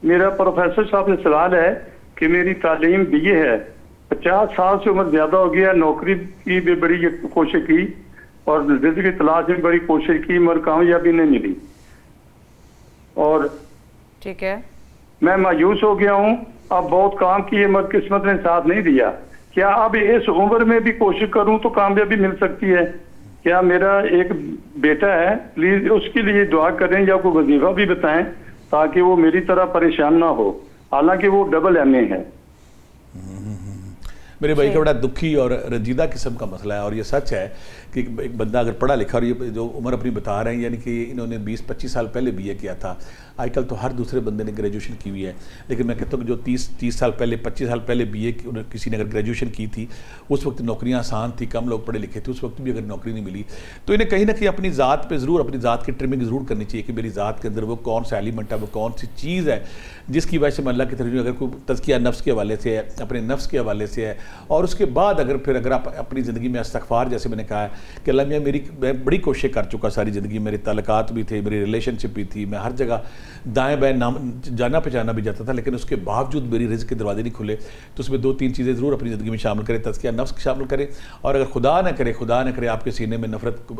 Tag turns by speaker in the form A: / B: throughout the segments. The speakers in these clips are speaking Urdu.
A: میرا پروفیسر صاحب سے سوال ہے کہ میری تعلیم BA ہے, 50 سال سے عمر زیادہ ہو گیا, نوکری کی بھی بڑی کوشش کی اور رزق کی تلاش میں بڑی کوشش کی مگر کامیابی نہیں ملی, اور
B: ٹھیک ہے,
A: میں مایوس ہو گیا ہوں. اب بہت کام کیے مگر قسمت نے ساتھ نہیں دیا. کیا اب اس عمر میں بھی کوشش کروں تو کامیابی مل سکتی ہے؟ کیا میرا ایک بیٹا ہے, پلیز اس کے لیے دعا کریں یا کوئی وظیفہ بھی بتائیں تاکہ وہ میری طرح پریشان نہ ہو, حالانکہ وہ ڈبل MA ہے.
C: میرے بھائی کا بڑا دکھی اور رنجیدہ قسم کا مسئلہ ہے, اور یہ سچ ہے کہ ایک بندہ اگر پڑھا لکھا, اور یہ جو عمر اپنی بتا رہے ہیں یعنی کہ انہوں نے 20-25 سال پہلے BA کیا تھا, آج کل تو ہر دوسرے بندے نے گریجویشن کی ہوئی ہے, لیکن میں کہتا ہوں کہ جو 30 سال پہلے 25 سال پہلے BA کسی نے اگر گریجویشن کی تھی, اس وقت نوکریاں آسان تھی, کم لوگ پڑھے لکھے تھے, اس وقت بھی اگر نوکری نہیں ملی تو انہیں کہیں نہ کہیں اپنی ذات پہ ضرور, اپنی ذات کی ٹرمنگ ضرور کرنی چاہیے کہ میری ذات کے اندر وہ کون سا ایلیمنٹ ہے, وہ کون سی چیز ہے جس کی وجہ سے میں اللہ کی طرف, اگر کوئی تزکیہ نفس کے حوالے سے ہے, اپنے نفس کے حوالے سے ہے, اور اس کے بعد اگر آپ اپنی زندگی میں استغفار, جیسے میں نے کہا ہے کہ اللہ میاں میں بڑی کوشش کر چکا ساری زندگی, میرے تعلقات بھی تھے, میری ریلیشن شپ بھی تھی, میں ہر جگہ دائیں بائیں جانا پہچانا بھی جاتا تھا, لیکن اس کے باوجود میری رزق کے دروازے نہیں کھلے. تو اس میں 2-3 چیزیں ضرور اپنی زندگی میں شامل کریں, تزکیہ نفس شامل کریں, اور اگر خدا نہ کرے آپ کے سینے میں نفرت,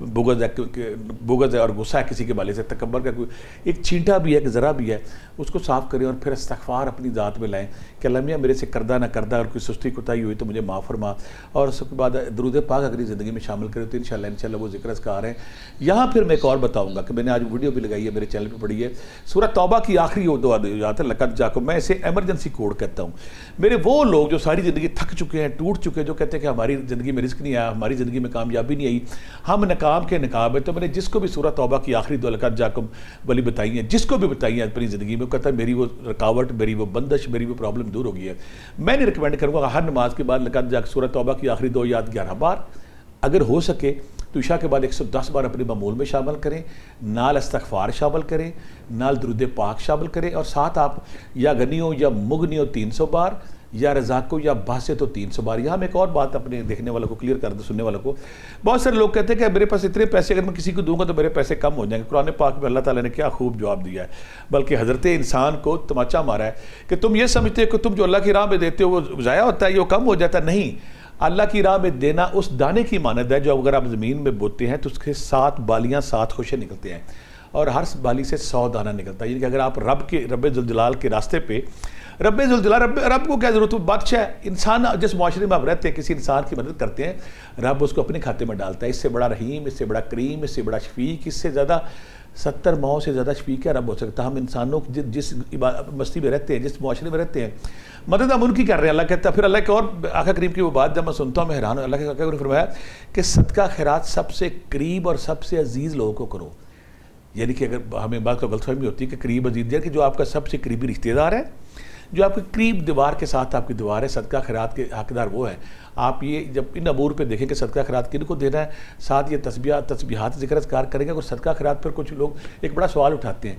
C: بغض ہے اور غصہ ہے کسی کے حوالے سے, تکبر کا کوئی ایک چھینٹا بھی ہے, ایک ذرا بھی ہے, اس کو صاف کریں اور پھر استغفار اپنی ذات میں لائیں کہ اللہ میاں میرے سے کردہ نہ کردہ اور کوئی سستی کوتاہی ہوئی تو مجھے معاف فرما, اور اس کے بعد درود پاک اگر زندگی میں شامل کرے تو انشاءاللہ وہ ذکر اذکار ہیں. یہاں پھر میں ایک اور بتاؤں گا کہ میں نے آج ویڈیو بھی لگائی ہے, میرے چینل پہ پڑھی ہے, سورہ توبہ کی آخری وہ دعا ہے لقد جاکم, میں اسے ایمرجنسی کوڈ کہتا ہوں. میرے وہ لوگ جو ساری زندگی تھک چکے ہیں, ٹوٹ چکے ہیں, جو کہتے ہیں کہ ہماری زندگی میں رزق نہیں آیا, ہماری زندگی میں کامیابی نہیں آئی, ہم ناکام کے نقاب ہے, تو میں نے جس کو بھی سورہ توبہ کی آخری دعا لقد جاکم والی بتائی ہیں, جس کو بھی بتائی ہیں اپنی زندگی میں, وہ کہتا ہے میری وہ رکاوٹ, میری وہ بندش, میری وہ پرابلم دور ہو گئی ہے. میں نے ریکمینڈ کروں گا ہر نماز کے بعد لقد جاکم سورہ توبہ کی آخری دو یاد 11 بار, اگر ہو سکے تو عشاء کے بعد 110 بار اپنے معمول میں شامل کریں, نال استغفار شامل کریں, نال درود پاک شامل کریں, اور ساتھ آپ یا غنی ہو یا مغنی ہو 300 بار, یا رزاق ہو یا باسط ہو 300 بار. یہاں میں ایک اور بات اپنے دیکھنے والوں کو کلیئر کر دوں, سننے والوں کو. بہت سارے لوگ کہتے ہیں کہ میرے پاس اتنے پیسے اگر میں کسی کو دوں گا تو میرے پیسے کم ہو جائیں گے. قرآن پاک میں اللہ تعالیٰ نے کیا خوب جواب دیا ہے, بلکہ حضرت انسان کو تماچا مارا ہے کہ تم یہ سمجھتے ہو کہ تم جو اللہ کی راہ میں دیتے ہو وہ ضائع ہوتا ہے, یہ کم ہو جاتا ہے. نہیں, اللہ کی راہ میں دینا اس دانے کی مانند ہے جو اگر آپ زمین میں بوتے ہیں تو اس کے 7 بالیاں 7 خوشے نکلتے ہیں, اور ہر بالی سے 100 دانہ نکلتا ہے. یعنی کہ اگر آپ رب ذوالجلال کے راستے پہ, رب ذوالجلال, رب کو کیا ضرورت ہے, بادشاہ ہے. انسان جس معاشرے میں آپ رہتے ہیں, کسی انسان کی مدد کرتے ہیں, رب اس کو اپنے کھاتے میں ڈالتا ہے. اس سے بڑا رحیم, اس سے بڑا کریم, اس سے بڑا شفیق, اس سے زیادہ 70 ماہوں سے زیادہ شفیق کیا رب ہو سکتا ہے. ہم انسانوں جس مستی میں رہتے ہیں, جس معاشرے میں رہتے ہیں, مدد ہم ان کی کر رہے ہیں. اللہ کہتا ہے پھر, اللہ کے اور آقا کریم کی وہ بات جب میں سنتا ہوں میں حیران ہوں. اللہ کے آقا نے فرمایا کہ صدقہ خیرات سب سے قریب اور سب سے عزیز لوگوں کو کرو. یعنی کہ اگر ہمیں بات کا غلط فہمی ہوتی ہے کہ قریب عزیز, کہ جو آپ کا سب سے قریبی رشتہ دار ہے, جو آپ کے قریب دیوار کے ساتھ آپ کی دیوار ہے, صدقہ خیرات کے حقدار وہ ہیں. آپ یہ جب ان امور پہ دیکھیں کہ صدقہ خیرات کن کو دینا ہے, ساتھ یہ تسبیحات ذکر اذکار کریں گے. اور صدقہ خیرات پر کچھ لوگ ایک بڑا سوال اٹھاتے ہیں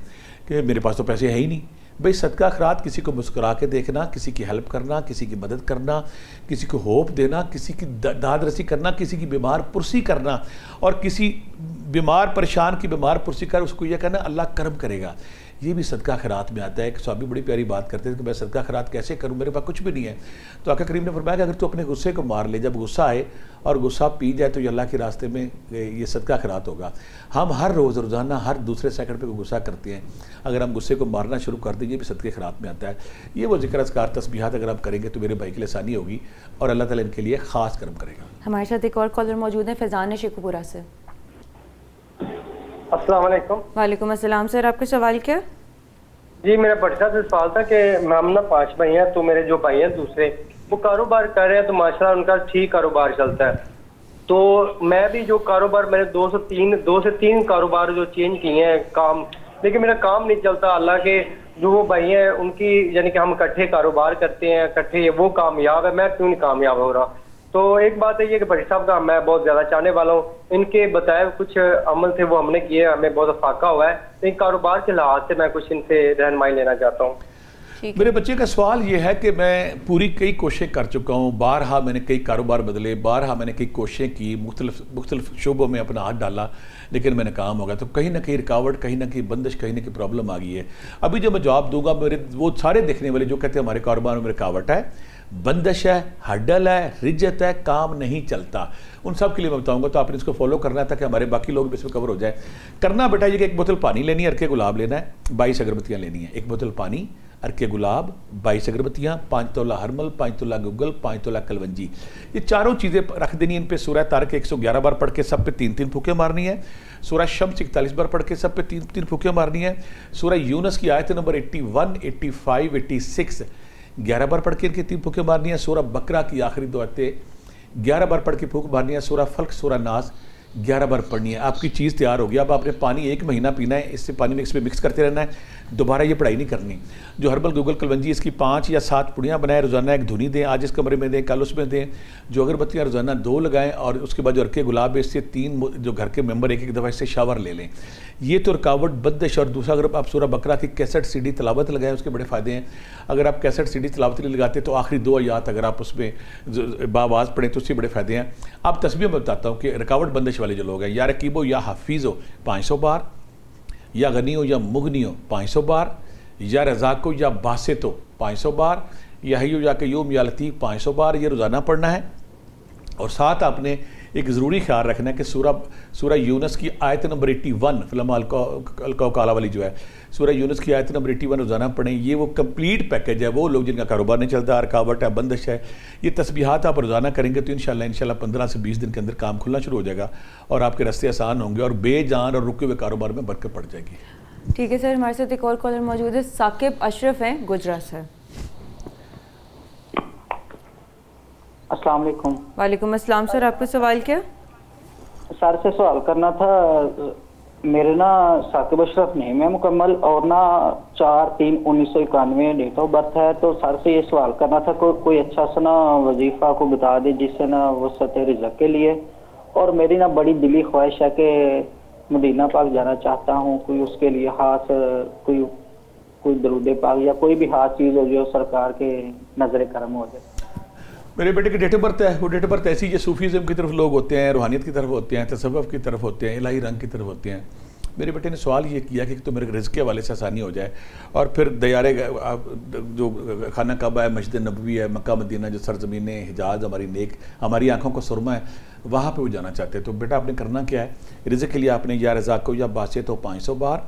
C: کہ میرے پاس تو پیسے ہے ہی نہیں. بھئی صدقہ خیرات کسی کو مسکرا کے دیکھنا, کسی کی ہیلپ کرنا, کسی کی مدد کرنا, کسی کو ہوپ دینا, کسی کی داد رسی کرنا, کسی کی بیمار پرسی کرنا, اور کسی بیمار پریشان کی بیمار پرسی کر اس کو یہ کہنا اللہ کرم کرے گا, یہ بھی صدقہ خیرات میں آتا ہے. ایک صحابی بڑی پیاری بات کرتے ہیں کہ میں صدقہ خیرات کیسے کروں, میرے پاس کچھ بھی نہیں ہے. تو آقا کریم نے فرمایا کہ اگر تو اپنے غصے کو مار لے, جب غصہ آئے اور غصہ پی جائے تو یہ اللہ کے راستے میں یہ صدقہ خیرات ہوگا. ہم ہر روزانہ ہر دوسرے سیکنڈ پہ غصہ کرتے ہیں, اگر ہم غصے کو مارنا شروع کر دیں, یہ بھی صدقہ خیرات میں آتا ہے. یہ وہ ذکر اذکار تسبیحات اگر آپ کریں گے تو میرے بھائی کے لیے آسانی ہوگی, اور اللہ تعالیٰ ان کے لیے خاص کرم کرے گا.
B: ہمارے ساتھ ایک اور کالر موجود ہیں, فیضان شیخو پورہ سے.
D: السلام علیکم.
B: وعلیکم السلام سر, آپ کا سوال کیا؟
D: جی میرا بڑے صاحب سے سوال تھا کہ ہم نا 5 بھائی ہیں, تو میرے جو بھائی ہیں دوسرے وہ کاروبار کر رہے ہیں, تو ماشاءاللہ ان کا ٹھیک کاروبار چلتا ہے. تو میں بھی جو کاروبار, میں نے 2 سے 3 کاروبار جو چینج کیے ہیں کام, لیکن میرا کام نہیں چلتا. اللہ کے جو وہ بھائی ہیں ان کی, یعنی کہ ہم اکٹھے کاروبار کرتے ہیں, اکٹھے وہ کامیاب ہے, میں کیوں نہیں کامیاب ہو رہا. تو ایک بات ہے یہ کہ بھائی صاحب کا میں بہت زیادہ چاہنے والا ہوں, ان کے بتائے کچھ عمل تھے وہ ہم نے کیے, ہمیں بہت افاقہ ہوا ہے. ان کاروبار کے لحاظ سے میں کچھ ان سے رہنمائی لینا چاہتا ہوں.
C: میرے بچے کا سوال یہ ہے کہ میں پوری کئی کوششیں کر چکا ہوں، بارہا میں نے کئی کاروبار بدلے، بارہا میں نے کئی کوششیں کی، مختلف شعبوں میں اپنا ہاتھ ڈالا، لیکن میں ناکام ہو گیا۔ تو کہیں نہ کہیں رکاوٹ، کہیں نہ کہیں بندش، کہیں نہ کہیں پرابلم آ گئی ہے۔ ابھی جو میں جواب دوں گا، میرے وہ سارے دیکھنے والے جو کہتے ہیں ہمارے کاروبار میں رکاوٹ ہے، بندش ہے، ہڈل ہے، رجت ہے، کام نہیں چلتا، ان سب کے لیے میں بتاؤں گا۔ تو آپ نے اس کو فالو کرنا ہے تاکہ ہمارے باقی لوگ بھی اس میں کور ہو جائے۔ کرنا بیٹا یہ کہ ایک بوتل پانی لینی ہے، عرق گلاب لینا ہے، 22 اگربتیاں لینی ہیں۔ ایک بوتل پانی، عرق گلاب، 22 اگربتیاں، 5 تولہ ہرمل، 5 تولہ گگل، 5 تولہ کلونجی، یہ چاروں چیزیں رکھ دینی۔ ان پہ سورہ طارق 111 بار پڑھ کے سب پہ 3 پھونکیں مارنی ہے، سورہ شمس 41 بار پڑھ کے سب پہ 3 پھونکیں مارنی ہے، سورہ یونس کی آیت نمبر 81، 85، 86 11 بار پڑھ کے ان کی 3 پھونکیں مارنی ہے، سورہ بقرہ کی آخری 2 آیتیں 11 بار پڑھ کے پھونک مارنی ہے، سورہ فلق، سورہ ناس 11 بار پڑھنی ہے۔ آپ کی چیز تیار ہوگی۔ اب آپ نے پانی 1 مہینہ پینا ہے، اس سے پانی میں اس میں مکس کرتے رہنا ہے، دوبارہ یہ پڑھائی نہیں کرنی۔ جو ہربل گوگل کلونجی، اس کی 5 یا 7 پڑیاں بنائیں، روزانہ 1 دھنی دیں، آج اس کمرے میں دیں، کل اس میں دیں۔ جو اگربتیاں روزانہ 2 لگائیں، اور اس کے بعد جو عرق گلاب ہے اس سے 3 جو گھر کے ممبر ایک دفعہ اس سے شاور لے لیں۔ یہ تو رکاوٹ بندش۔ اور دوسرا، اگر آپ سورہ بقرہ کی کیسٹ CD تلاوت لگائیں، اس کے بڑے فائدے ہیں۔ اگر آپ کیسٹ CD تلاوت نہیں لگاتے تو آخری 2 آیات اگر آپ اس میں باواز پڑھیں تو اس سے بڑے فائدے ہیں۔ آپ تسبیح میں بتاتا ہوں کہ رکاوٹ بندش والے جو لوگ ہیں، یا رقیب ہو یا حفیظ ہو 500 بار، یا غنی ہو یا مغنی ہو 500 بار، یا رزاق ہو یا باسط ہو 500 بار، یا حی ہو یا قیوم یا لطیف 500 بار، یہ روزانہ پڑھنا ہے۔ اور ساتھ آپ نے ایک ضروری خیال رکھنا ہے کہ سورہ یونس کی آیت نمبر 81 فلما الکالا والی جو ہے، سورہ یونس کی آیت نمبر 81 روزانہ پڑھیں۔ یہ وہ کمپلیٹ پیکج ہے۔ وہ لوگ جن کا کاروبار نہیں چلتا، رکاوٹ ہے، بندش ہے، یہ تسبیحات آپ روزانہ کریں گے تو انشاءاللہ 15 سے 20 دن کے اندر کام کھلنا شروع ہو جائے گا، اور آپ کے راستے آسان ہوں گے، اور بے جان اور رکے ہوئے کاروبار میں برکت پڑ جائے گی۔
B: ٹھیک ہے سر، ہمارے ساتھ ایک اور کالر موجود ہے، ثاقب اشرف ہیں گجرات سے۔
E: السلام علیکم۔
B: وعلیکم السلام سر، آپ کا سوال کیا؟
E: سر سے سوال کرنا تھا، میرے نا ثاقب اشرف نیم ہے مکمل، اور نا 4/3/1991 ڈیٹ آف برتھ ہے۔ تو سر سے یہ سوال کرنا تھا کوئی اچھا سا نا وظیفہ کو بتا دے جس سے نا وسعت رزق کے لیے، اور میری نا بڑی دلی خواہش ہے کہ مدینہ پاک جانا چاہتا ہوں، کوئی اس کے لیے خاص کوئی درود پاک یا کوئی بھی خاص چیز ہو جو سرکار کے نظر کرم ہو جائے۔
C: میرے بیٹے کی ڈیٹ آف برتھ ہے، وہ ڈیٹ آف برتھ ایسی ہے، صوفیزم کی طرف لوگ ہوتے ہیں، روحانیت کی طرف ہوتے ہیں، تصوف کی طرف ہوتے ہیں، الہی رنگ کی طرف ہوتے ہیں۔ میرے بیٹے نے سوال یہ کیا کہ تو میرے رزق کے حوالے سے آسانی ہو جائے، اور پھر دیارے جو خانہ کعبہ ہے، مسجد نبوی ہے، مکہ مدینہ جو سرزمین حجاز ہماری آنکھوں کو سرما ہے، وہاں پہ وہ جانا چاہتے ہیں۔ تو بیٹا آپ نے کرنا کیا ہے، رزق کے لیے آپ نے یا رزاق ہو یا باسط ہو 500 بار،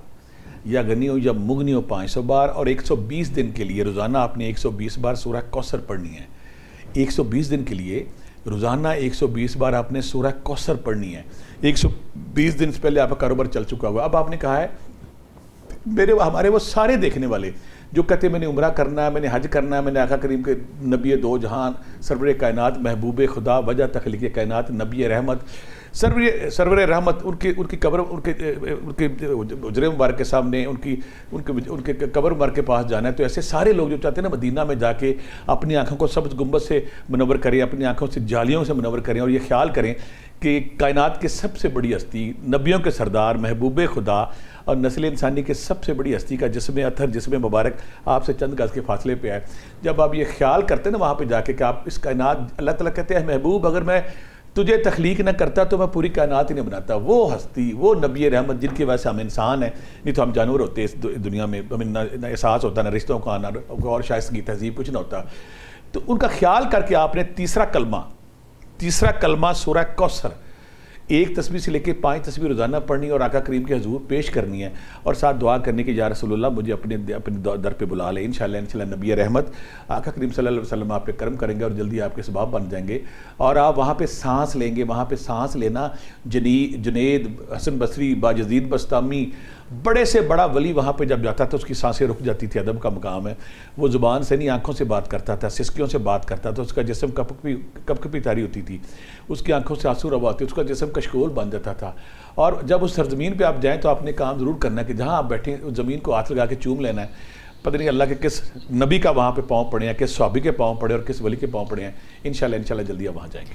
C: یا غنی ہو یا مغنی ہو 500 بار، اور 120 دن کے لیے روزانہ آپ نے 120 بار سورہ کوثر پڑھنی ہے۔ 120 دن کے لیے روزانہ 120 بار آپ نے سورہ کوثر پڑھنی ہے۔ 120 دن سے پہلے آپ کا کاروبار چل چکا ہوا۔ اب آپ نے کہا ہے ہمارے وہ سارے دیکھنے والے جو کہتے ہیں میں نے عمرہ کرنا ہے، میں نے حج کرنا ہے، میں نے آقا کریم کے نبی دو جہان، سرور کائنات، محبوب خدا، وجہ تخلیق کائنات، نبی رحمت، سرور رحمت، ان کی قبر، ان کے حجرے مبارک کے سامنے، ان کے قبر مبارک کے پاس جانا ہے۔ تو ایسے سارے لوگ جو چاہتے ہیں نا مدینہ میں جا کے اپنی آنکھوں کو سبز گنبد سے منور کریں، اپنی آنکھوں سے جالیوں سے منور کریں، اور یہ خیال کریں کہ کائنات کے سب سے بڑی ہستی، نبیوں کے سردار، محبوب خدا اور نسل انسانی کے سب سے بڑی ہستی کا جسم اطہر، جسم مبارک آپ سے چند گز کے فاصلے پہ ہے۔ جب آپ یہ خیال کرتے ہیں نا وہاں پہ جا کے کہ آپ اس کائنات، اللہ تعالیٰ کہتے ہیں محبوب اگر میں تجھے تخلیق نہ کرتا تو میں پوری کائنات ہی نہیں بناتا۔ وہ ہستی، وہ نبی رحمت جن کی وجہ سے ہم انسان ہیں، نہیں تو ہم جانور ہوتے اس دنیا میں، ہمیں نہ احساس ہوتا، نہ رشتوں کا، نہ اور شائستگی تہذیب، کچھ نہ ہوتا۔ تو ان کا خیال کر کے آپ نے تیسرا کلمہ سورہ کوثر 1 تسبیح سے لے کے 5 تسبیح روزانہ پڑھنی اور آقا کریم کے حضور پیش کرنی ہے، اور ساتھ دعا کرنے کی یا رسول اللہ مجھے اپنے در پہ بلا لے۔ انشاءاللہ نبی رحمت آقا کریم صلی اللہ علیہ وسلم آپ پہ کرم کریں گے اور جلدی آپ کے سباب بن جائیں گے، اور آپ وہاں پہ سانس لیں گے۔ وہاں پہ سانس لینا جنید، حسن بصری، باجزید بستامی، بڑے سے بڑا ولی وہاں پہ جب جاتا تھا اس کی سانسیں رک جاتی تھی۔ ادب کا مقام ہے، وہ زبان سے نہیں آنکھوں سے بات کرتا تھا، سسکیوں سے بات کرتا تھا، اس کا جسم کپکپی تاری ہوتی تھی، اس کی آنکھوں سے آنسو روا ہوتے، اس کا جسم کشکول بن جاتا تھا۔ اور جب اس سرزمین پہ آپ جائیں تو آپ نے کام ضرور کرنا ہے کہ جہاں آپ بیٹھیں اس زمین کو ہاتھ لگا کے چوم لینا ہے۔ پتہ نہیں اللہ کے کس نبی کا وہاں پہ پاؤں پڑے ہیں، کس صحابی کے پاؤں پڑے اور کس ولی کے پاؤں پڑے ہیں۔ انشاءاللہ جلدی آپ وہاں جائیں گے۔